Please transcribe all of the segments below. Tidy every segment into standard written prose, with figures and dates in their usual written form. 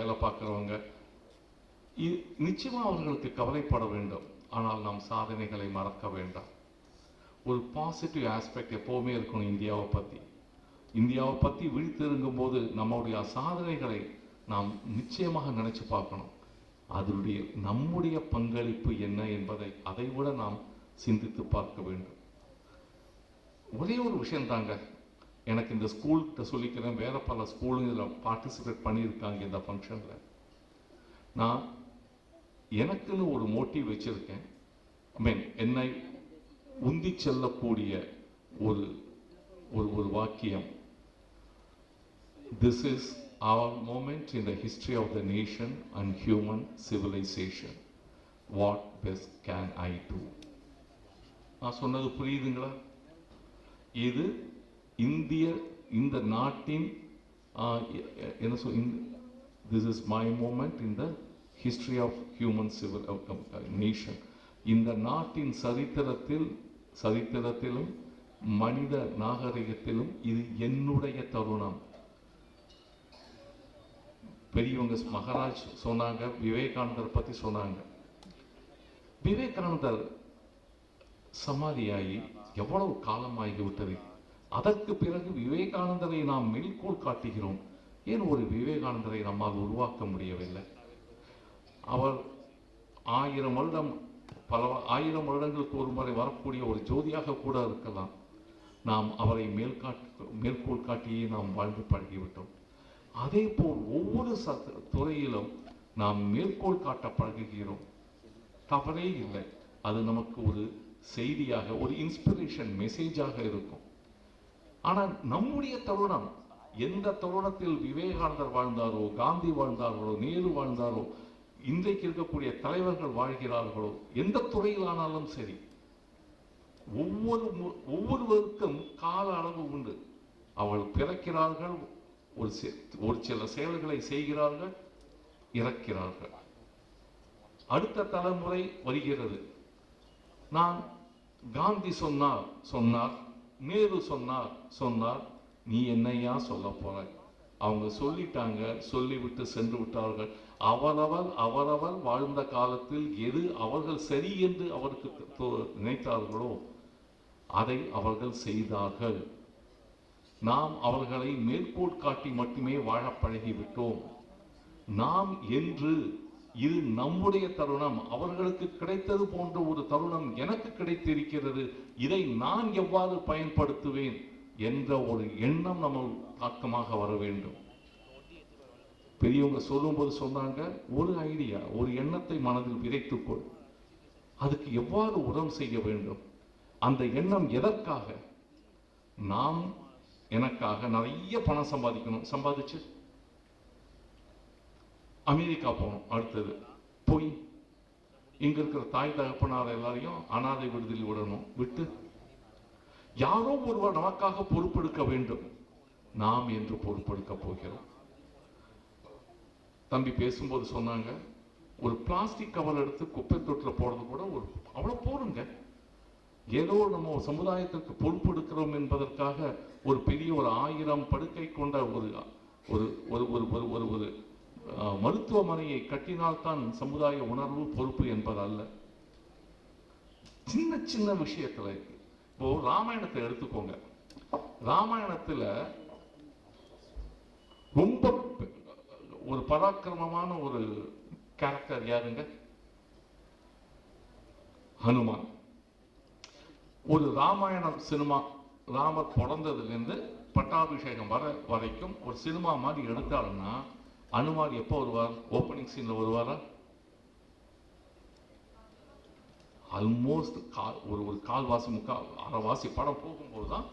வேலை பார்க்குறவங்க நிச்சயமாக அவர்களுக்கு கவலைப்பட வேண்டும். ஆனால் நாம் சாதனைகளை மறக்க வேண்டாம். ஒரு பாசிட்டிவ் ஆஸ்பெக்ட் எப்போவுமே இருக்கணும். இந்தியாவை பற்றி விழித்திருக்கும் போது நம்முடைய சாதனைகளை நாம் நிச்சயமாக நினைச்சு பார்க்கணும். அதனுடைய நம்முடைய பங்களிப்பு என்ன என்பதை அதைவிட நாம் சிந்தித்து பார்க்க வேண்டும். ஒரே ஒரு விஷயம் தாங்க, எனக்கு இந்த ஸ்கூல்கிட்ட சொல்லிக்கிறேன், வேற பல ஸ்கூலும் இதில் பார்ட்டிசிபேட் பண்ணியிருக்காங்க இந்த ஃபங்க்ஷனில். நான் எனக்குன்னு ஒரு மோட்டிவ் வச்சுருக்கேன். என்னை உந்தி செல்லக்கூடிய ஒரு ஒரு வாக்கியம், this is our moment in the history of the nation and human civilization. What best can I do? நான் சொன்னது புரியுதுங்களா? இது இந்த நாட்டின் என்ன சொல், this is my moment in the history of human civil nation. இந்த நாட்டின் சரித்திரத்திலும் மனித நாகரிகத்திலும் இது என்னுடைய தருணம். பெரியவங்க மகாராஜ் சொன்னாங்க, விவேகானந்தர் பற்றி சொன்னாங்க. விவேகானந்தர் சமாதியாகி எவ்வளவு காலமாகிவிட்டது. அதற்கு பிறகு விவேகானந்தரை நாம் மேற்கோள் காட்டுகிறோம். ஏன் ஒரு விவேகானந்தரை நம்மால் உருவாக்க முடியவில்லை? அவர் 1000 வருடம், பல 1000 வருடங்களுக்கு ஒரு முறை வரக்கூடிய ஒரு ஜோதியாக கூட இருக்கலாம். நாம் அவரை மேற்கோள் காட்டியே நாம் வாழ்ந்து பழகிவிட்டோம். அதே போல் ஒவ்வொரு துறையிலும் நாம் மேற்கோள் காட்ட பழகுகிறோம். தவறே இல்லை. அது நமக்கு ஒரு செய்தியாக, ஒரு இன்ஸ்பிரேஷன் மெசேஜாக இருக்கும். ஆனால் நம்முடைய தருணம், எந்த தருணத்தில் விவேகானந்தர் வாழ்ந்தாரோ, காந்தி வாழ்ந்தார்களோ, நேரு வாழ்ந்தாரோ, இன்றைக்கு இருக்கக்கூடிய தலைவர்கள் வாழ்கிறார்களோ, எந்த துறையிலானாலும் சரி, ஒவ்வொருவருக்கும் கால அளவு உண்டு. அவள் பிறக்கிறார்கள், ஒரு சில செயல்களை செய்கிறார்கள், இறக்கிறார்கள். அடுத்த தலைமுறை வருகிறது. நான் காந்தி சொன்னார், நேரு சொன்னார், நீ என்னையா சொல்ல போற? அவங்க சொல்லிட்டாங்க, சொல்லிவிட்டு சென்று விட்டார்கள். அவரவர் வாழ்ந்த காலத்தில் எது அவர்கள் சரி என்று அவருக்கு நினைத்தார்களோ அதை அவர்கள் செய்தார்கள். நாம் அவர்களை மேற்கோள் காட்டி மட்டுமே வாழ பழகிவிட்டோம். நாம் என்று இது நம்முடைய தருணம், அவர்களுக்கு கிடைத்தது போன்ற ஒரு தருணம் எனக்கு கிடைத்திருக்கிறது, இதை நான் எவ்வாறு பயன்படுத்துவேன் என்ற ஒரு எண்ணம் நம்ம தாக்கமாக வர வேண்டும். பெரியவங்க சொல்லும்போது சொன்னாங்க, ஒரு ஐடியா, ஒரு எண்ணத்தை மனதில் விதைத்துக்கொள். அதுக்கு எவ்வாறு உரம் செய்ய வேண்டும்? அந்த எண்ணம் எதற்காக? நாம் எனக்காக நிறைய பணம் சம்பாதிச்சு அமெரிக்கா போகணும். அடுத்தது போய் இங்க இருக்கிற தாய் தகப்பனார் எல்லாரையும் அனாதை விடுதலில் விடணும். விட்டு யாரோ ஒருவர் நமக்காக பொறுப்பெடுக்க வேண்டும். நாம் என்று பொறுப்பெடுக்க போகிறோம். தம்பி பேசும்போது சொன்னாங்க, ஒரு பிளாஸ்டிக் கவர் எடுத்து குப்பை தொட்டில் போடுறது கூட ஒரு அவ்வளவு போருங்க. ஏதோ நம்ம சமுதாயத்திற்கு பொறுப்பெடுக்கிறோம் என்பதற்காக ஒரு பெரிய ஒரு 1000 படுக்கை கொண்ட ஒரு மருத்துவமனையை கட்டினால்தான் சமுதாய உணர்வு பொறுப்பு என்பது அல்ல. சின்ன சின்ன விஷயத்துல இப்போ ராமாயணத்தை எடுத்துக்கோங்க. ராமாயணத்துல ரொம்ப ஒரு பராக்கிரமமான ஒரு கேரக்டர் யாருங்க? ஹனுமான். ஒரு ராமாயணம் சினிமா, ராமர் பிறந்ததுலேருந்து பட்டாபிஷேகம் வரைக்கும் ஒரு சினிமா மாதிரி எடுத்தாலும்னா அனுமார் எப்போ வருவார்? ஓப்பனிங் சீன்ல வருவாரா? ஆல்மோஸ்ட் ஒரு கால்வாசி அரைவாசி படம் போகும்போது தான்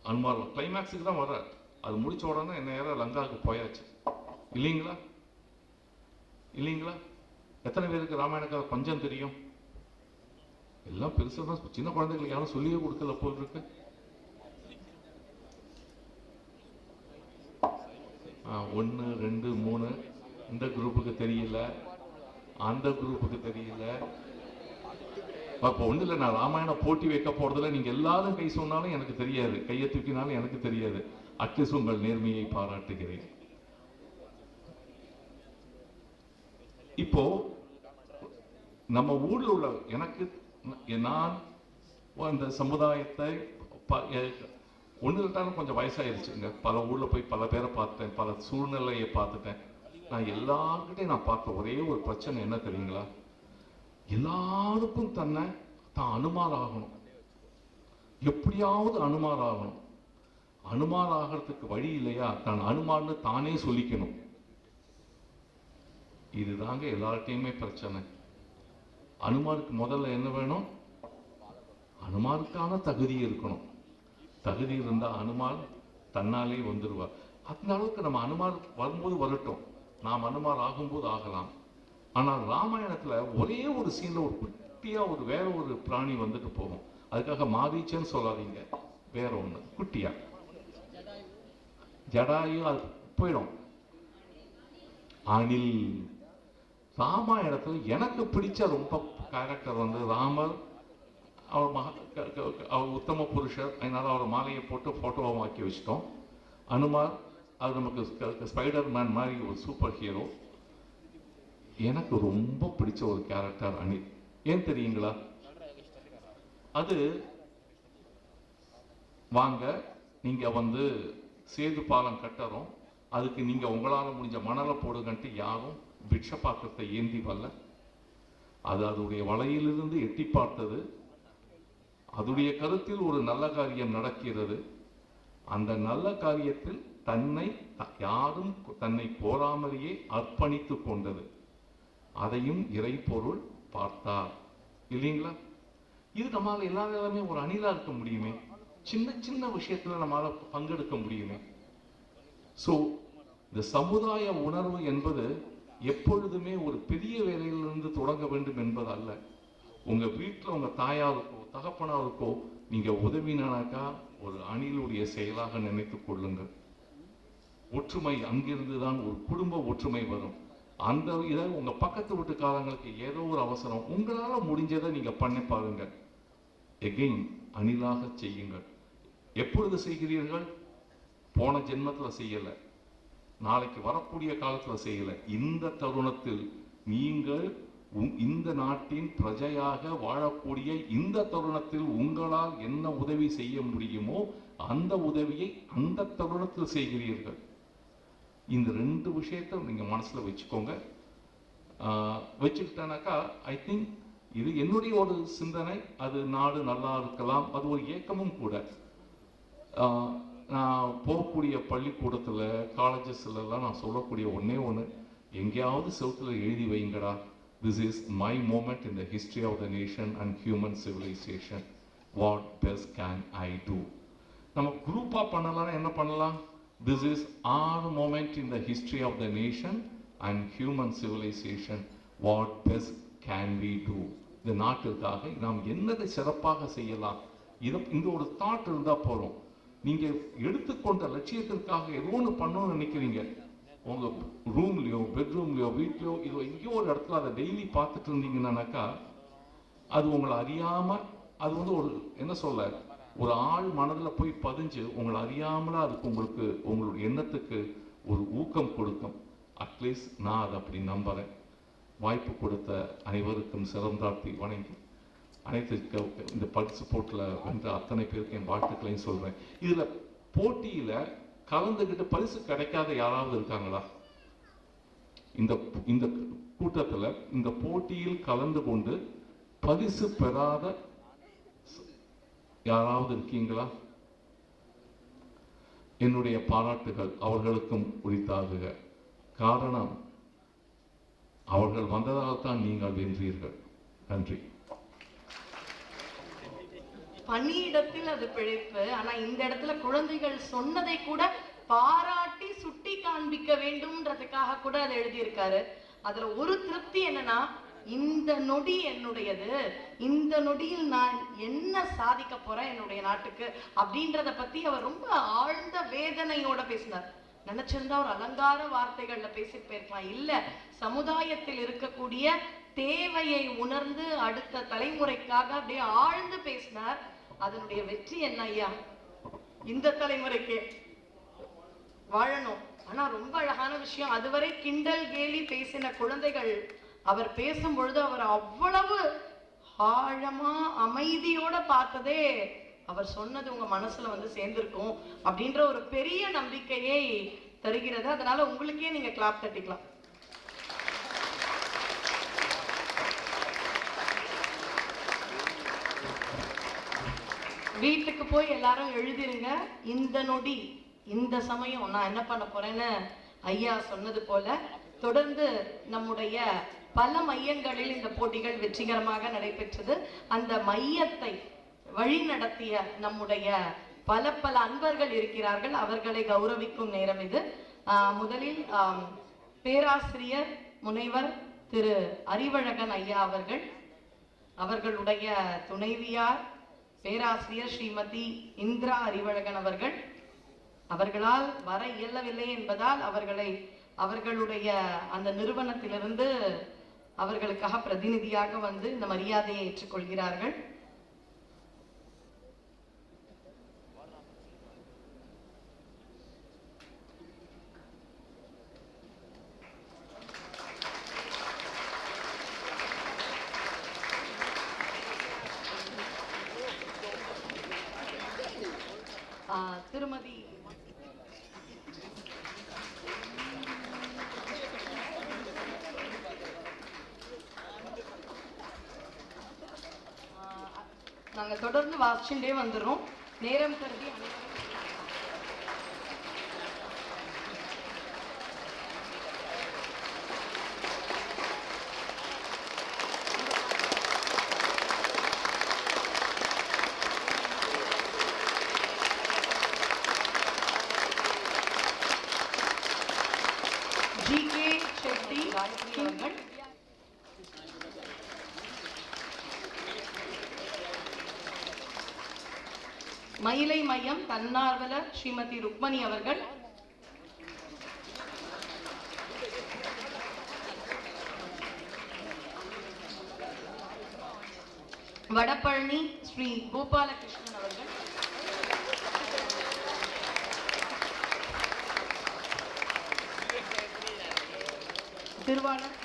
அனுமார் கிளைமேக்ஸுக்கு தான் வர்றார். அது முடிச்ச உடனே நேரம் லங்காவுக்கு போயாச்சு. இல்லைங்களா? எத்தனை பேருக்கு ராமாயண கதை கொஞ்சம் தெரியும்? எல்லாம் பெருசா தான், சின்ன குழந்தைகளுக்கு யாரும் சொல்லியே கொடுக்கல போல் இருக்கு. 1, 2, 3 இந்த குரூப்புக்கு தெரியல, அந்த குரூப்புக்கு தெரியல. அப்போ ஒண்ணு இல்லை, நான் ராமாயண போட்டி வைக்க போறதுல நீங்க எல்லாரும் கை சொன்னாலும் எனக்கு தெரியாது, கையை தூக்கினாலும் எனக்கு தெரியாது. அட்லீஸ்ட் உங்கள் நேர்மையை பாராட்டுகிறேன். இப்போ நம்ம ஊர்ல உள்ள எனக்கு நான் அந்த சமுதாயத்தை ஒன்று ரெண்டாலும் கொஞ்சம் வயசாயிருச்சுங்க. பல ஊர்ல போய் பல பேரை பார்த்தேன், பல சூழ்நிலையை பார்த்துட்டேன். நான் எல்லார்கிட்டையும் நான் பார்த்த ஒரே ஒரு பிரச்சனை என்ன தெரியுங்களா? எல்லாருக்கும் தான் அனுமார் ஆகணும், எப்படியாவது அனுமார் ஆகணும். அனுமார் ஆகிறதுக்கு வழி இல்லையா, தான் அனுமார்னு தானே சொல்லிக்கணும். இதுதாங்க எல்லார்ட்டையுமே பிரச்சனை. அனுமாருக்கு முதல்ல என்ன வேணும்? அனுமாருக்கான தகுதி இருக்கணும். தகுதி இருந்தா அனுமார் தன்னாலே வந்துடுவார். அந்த அளவுக்கு நம்ம அனுமார் வரும்போது வரட்டும், நாம் அனுமார் ஆகும்போது ஆகலாம். ஆனால் ராமாயணத்துல ஒரே ஒரு சீன்ல ஒரு குட்டியா ஒரு வேற ஒரு பிராணி வந்துட்டு போகும். அதுக்காக மாரீச்சன்னு சொல்லாதீங்க, வேற ஒண்ணு குட்டியா ஜடாயு அது போயிடும். அணில். ராமாயணத்துல எனக்கு பிடிச்ச ரொம்ப கேரக்டர் வந்து ராமர். அவர் உத்தம புருஷர், அதனால அவர் மாலையை போட்டு போட்டோவை ஆக்கி வச்சிட்டோம். அனுமார் அது நமக்கு ஸ்பைடர் மேன் மாதிரி ஒரு சூப்பர் ஹீரோ. எனக்கு ரொம்ப பிடிச்ச ஒரு கேரக்டர் அணில். ஏன் தெரியுங்களா? அது வாங்க நீங்க வந்து சேது பாலம் கட்டுறோம், அதுக்கு நீங்க உங்களால முடிஞ்ச மணலை போடுங்கன்ட்டு யாரும் பிட்ச பாத்திரத்தை ஏந்தி வரல. அது அதோடைய வலையிலிருந்து எட்டி பார்த்தது. அதுடைய கருத்தில் ஒரு நல்ல காரியம் நடக்கிறது. அந்த நல்ல காரியத்தில் யாரும் தன்னை கோராமலேயே அர்ப்பணித்து கொண்டது. அதையும் இறை பொருள் பார்த்தார். இல்லைங்களா? இது நம்மளால எல்லாருமே ஒரு அணிலா இருக்க முடியுமே, சின்ன சின்ன விஷயத்துல நம்மளால பங்கெடுக்க முடியுமே. சோ இந்த சமுதாய உணர்வு என்பது எப்பொழுதுமே ஒரு பெரிய வேலையிலிருந்து தொடங்க வேண்டும் என்பது அல்ல. உங்க வீட்டில் உங்க தாயாருக்கோ தகப்பனாருக்கோ நீங்க உதவினாக்கா ஒரு அணிலுடைய செயலாக நினைத்துக் கொள்ளுங்கள். ஒற்றுமை அங்கிருந்து தான் ஒரு குடும்ப ஒற்றுமை வரும். அந்த இதை உங்க பக்கத்து வீட்டுக்காரங்களுக்கு ஏதோ ஒரு அவசரம், உங்களால முடிஞ்சதை நீங்க பண்ணி பாருங்க. எகைன் அணிலாக செய்யுங்கள். எப்பொழுது செய்கிறீர்கள்? போன ஜென்மத்தில் செய்யல, நாளைக்கு வரக்கூடிய காலத்துல செய்யல. இந்த தருணத்தில் நீங்கள் இந்த நாட்டின் பிரஜையாக வாழக்கூடிய இந்த தருணத்தில் உங்களால் என்ன உதவி செய்ய முடியுமோ அந்த உதவியை அந்த தருணத்தில் செய்கிறீர்கள். இந்த ரெண்டு விஷயத்தை நீங்க மனசுல வச்சுக்கோங்க. வச்சுக்கிட்டனாக்கா ஐ திங்க் இது என்னுடைய ஒரு சிந்தனை. அது நாடு நல்லா இருக்கலாம், அது ஒரு ஏக்கமும் கூட. நான் போகக்கூடிய பள்ளிக்கூடத்துல காலேஜஸ்ல எல்லாம் நான் சொல்லக்கூடிய ஒன்னே ஒன்று, எங்கேயாவது செவுத்துல எழுதி வைங்கடா, this is my moment in the history of the nation and human civilization. What best can I do? நம்ம குரூப்பா பண்ணலாம். என்ன பண்ணலாம்? This is our moment in the history of the nation and human civilization. What best can we do? இந்த நாட்டுக்காக நாம் என்னதை சிறப்பாக செய்யலாம், இந்த ஒரு தாட் இருந்தா போறோம். நீங்க எடுத்துக்கொண்ட லட்சியத்திற்காக ஏதோ ஒன்று பண்ணணும்னு நினைக்கிறீங்க, உங்க ரூம்லயோ பெட்ரூம்லயோ வீட்லயோ இது எங்கேயோ ஒரு இடத்துல அதை டெய்லி பார்த்துட்டு இருந்தீங்கன்னாக்கா அது உங்களை அறியாம அது வந்து ஒரு என்ன சொல்ல ஒரு ஆள் மனதில் போய் பதிஞ்சு உங்களை அறியாமல அதுக்கு உங்களுக்கு உங்களுடைய எண்ணத்துக்கு ஒரு ஊக்கம் கொடுக்கும். அட்லீஸ்ட் நான் அதை அப்படி நம்புறேன். வாய்ப்பு கொடுத்த அனைவருக்கும் சிறந்தாழ்த்தி வணங்கி அனைத்து இந்த பரிசு போட்டில் வென்ற அத்தனை பேருக்கு என் வாழ்த்துக்களையும் சொல்றேன். இதுல போட்டியில கலந்துகிட்டு பரிசு கிடைக்காத யாராவது இருக்காங்களா? இந்த கூட்டத்துல இந்த போட்டியில் கலந்து கொண்டு பரிசு பெறாத யாராவது இருக்கீங்களா? என்னுடைய பாராட்டுகள் அவர்களுக்கும் உரித்தாகுக. காரணம் அவர்கள் வந்ததால்தான் நீங்கள் வென்றீர்கள். நன்றி. பணியிடத்தில் அது பிழைப்பு. ஆனா இந்த இடத்துல குழந்தைகள் சொன்னதை கூட பாராட்டி சுட்டி காண்பிக்க வேண்டும்ன்றதுக்காக கூட அதை எழுதியிருக்காரு. அதுல ஒரு திருப்தி என்னன்னா, இந்த நொடி என்னுடையது, இந்த நொடியில் நான் என்ன சாதிக்க போறேன் என்னுடைய நாட்டுக்கு அப்படின்றத பத்தி அவர் ரொம்ப ஆழ்ந்த வேதனையோட பேசினார். நினைச்சிருந்தா ஒரு அலங்கார வார்த்தைகள்ல பேசி போயிருக்கலாம். இல்ல, சமுதாயத்தில் இருக்கக்கூடிய தேவையை உணர்ந்து அடுத்த தலைமுறைக்காக அப்படியே ஆழ்ந்து பேசினார். அதனுடைய வெற்றி என்ன ஐயா? இந்த தலைமுறைக்கு வாழணும். ஆனா ரொம்ப அழகான விஷயம், அதுவரை கிண்டல் கேலி பேசின குழந்தைகள் அவர் பேசும் பொழுது அவர் அவ்வளவு ஆழமா அமைதியோட பார்த்ததே அவர் சொன்னது உங்க மனசுல வந்து சேர்ந்திருக்கும் அப்படின்ற ஒரு பெரிய நம்பிக்கையை தருகிறது. அதனால உங்களுக்கே நீங்க கிளாப் தட்டிக்கலாம். வீட்டுக்கு போய் எல்லாரும் எழுதிருங்க, இந்த நொடி இந்த சமயம் நான் என்ன பண்ண போறேன்னு ஐயா சொன்னது போல தொடர்ந்து நம்முடைய பல மையங்களில் இந்த போட்டிகள் வெற்றிகரமாக நடைபெற்றது. அந்த மையத்தை வழி நடத்திய நம்முடைய பல பல அன்பர்கள் இருக்கிறார்கள். அவர்களை கௌரவிக்கும் நேரம் இது. முதலில் பேராசிரியர் முனைவர் திரு அறிவழகன் ஐயா அவர்கள், அவர்களுடைய துணைவியார் பேராசிரியர் ஸ்ரீமதி இந்திரா அறிவழகன் அவர்கள், அவர்களால் வர இயலவில்லை என்பதால் அவர்களுடைய அந்த நிறுவனத்திலிருந்து அவர்களுக்காக பிரதிநிதியாக வந்து இந்த மரியாதையை ஏற்றுக்கொள்கிறார்கள். திருமதி நாங்க தொடர்ந்து வாசிச்சுட்டே வந்துடுறோம். நேரம் கருதி GK செட்டி காயத்ரி அவர்கள், மயிலை மையம் தன்னார்வலர் ஸ்ரீமதி ருக்மணி அவர்கள், வடபழனி ஸ்ரீ கோபாலகிருஷ்ணன் அவர்கள், திருவாளர்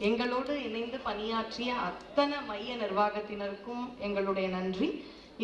எங்களோடு இணைந்து பணியாற்றிய அத்தனை மைய நிர்வாகத்தினருக்கும் எங்களுடைய நன்றி.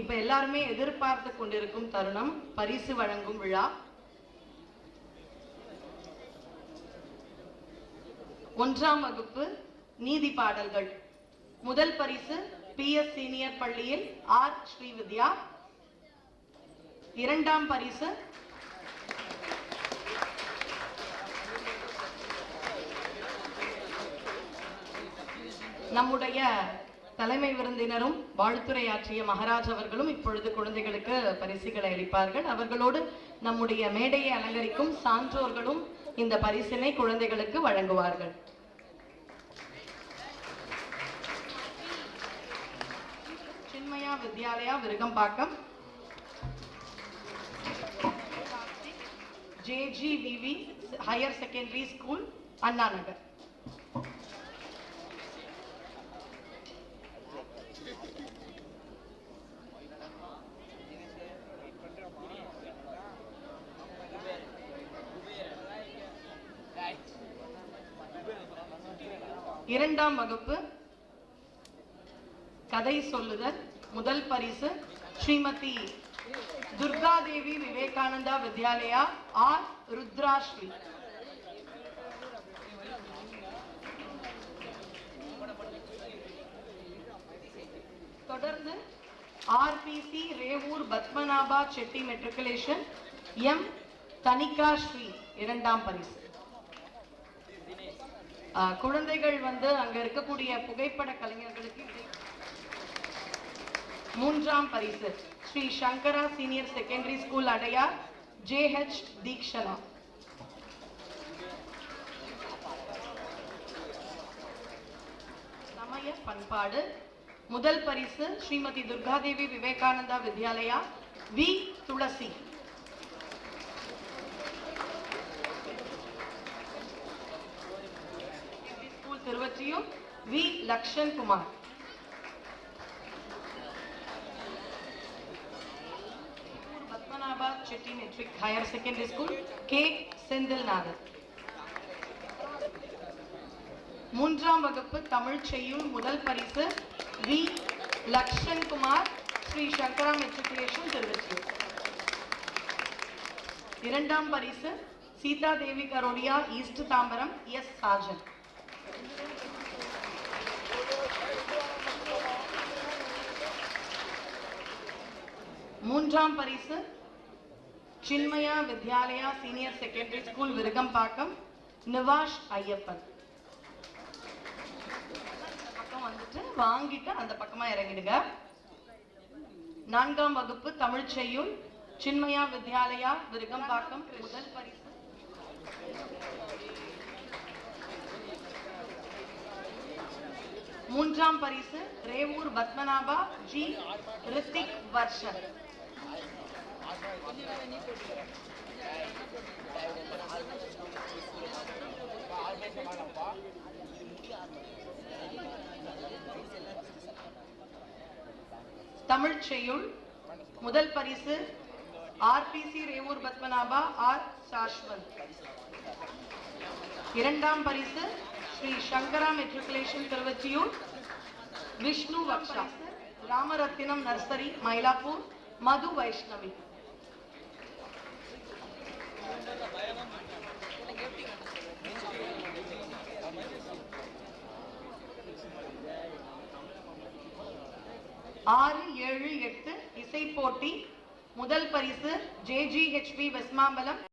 இப்ப எல்லாருமே எதிர்பார்த்து கொண்டிருக்கும் தருணம் பரிசு வழங்கும் விழா. 1ஆம் வகுப்பு நீதி பாடல்கள் முதல் பரிசு PS சீனியர் பள்ளியில் R ஸ்ரீவித்யா. 2ஆம் பரிசு நம்முடைய தலைமை விருந்தினரும் வாழ்த்துரையாற்றிய மகாராஜ் அவர்களும் இப்பொழுது குழந்தைகளுக்கு பரிசுகளை அளிப்பார்கள். அவர்களோடு நம்முடைய மேடையை அலங்கரிக்கும் சான்றோர்களும் இந்த பரிசினை குழந்தைகளுக்கு வழங்குவார்கள். Chinmaya Vidyalaya Virugambakkam, JGVV higher secondary school Anna Nagar. இரண்டாம் வகுப்பு கதை சொல்லுதல் முதல் பரிசு ஸ்ரீமதி துர்காதேவி விவேகானந்தா வித்யாலயா R ருத்ராஸ்ரீ. தொடர்ந்து RPC Revoor Padmanabha Chetty matriculation M Thanika Sri 2ஆம் பரிசு. குழந்தைகள் வந்து அங்க இருக்கக்கூடிய புகைப்பட கலைஞர்களுக்கு 3ஆம் பரிசு Sri Sankara senior secondary school Adyar JH Deekshana. சமய பண்பாடு முதல் பரிசு ஸ்ரீமதி துர்காதேவி விவேகானந்தா வித்யாலயா V துளசி. Thiruvottiyur V Lakshan Kumar. Padmanabha Chetty Metric Higher Secondary School, K. Sendilnath. மூன்றாம் வகுப்பு தமிழ் செய்யுள் முதல் பரிசு வி. லக்ஷன் குமார், ஸ்ரீ சங்கரா மெட்ரிகுலேஷன், திருவொற்றியூர். இரண்டாம் பரிசு சீதா தேவி கரோடியா, ஈஸ்ட் தாம்பரம், எஸ். சாஜன். மூன்றாம் பரிசு Chinmaya Vidyalaya senior secondary school, Virugambakkam, Nivash Ayyappan. பக்கம் வந்துட்டு வாங்கிட்டு அந்த பக்கமா இறங்கிடுங்க. நான்காம் வகுப்பு தமிழ் செய்யுள் சின்மயா வித்யாலயா, விருகம்பாக்கம், முதல் பரிசு மூன்றாம் பரிசு ரேவூர் பத்மநாபா ஜி. ரித்திக் வர்ஷன். தமிழ் செய்யுள் முதல் பரிசு ஆர்பிசி ரேவூர் பத்மநாபா ஆர். சாஷ்வந்த். இரண்டாம் பரிசு ஸ்ரீ சங்கரா மெட்ரிகுலேஷன், திருவொற்றியூர், விஷ்ணு வக்ஷா. ராமரத்தினம் நர்சரி, மயிலாப்பூர், மது வைஷ்ணவி. ஆறு, 7, 8 இசை போட்டி முதல் பரிசு JGHV வெஸ்மாம்பலம்.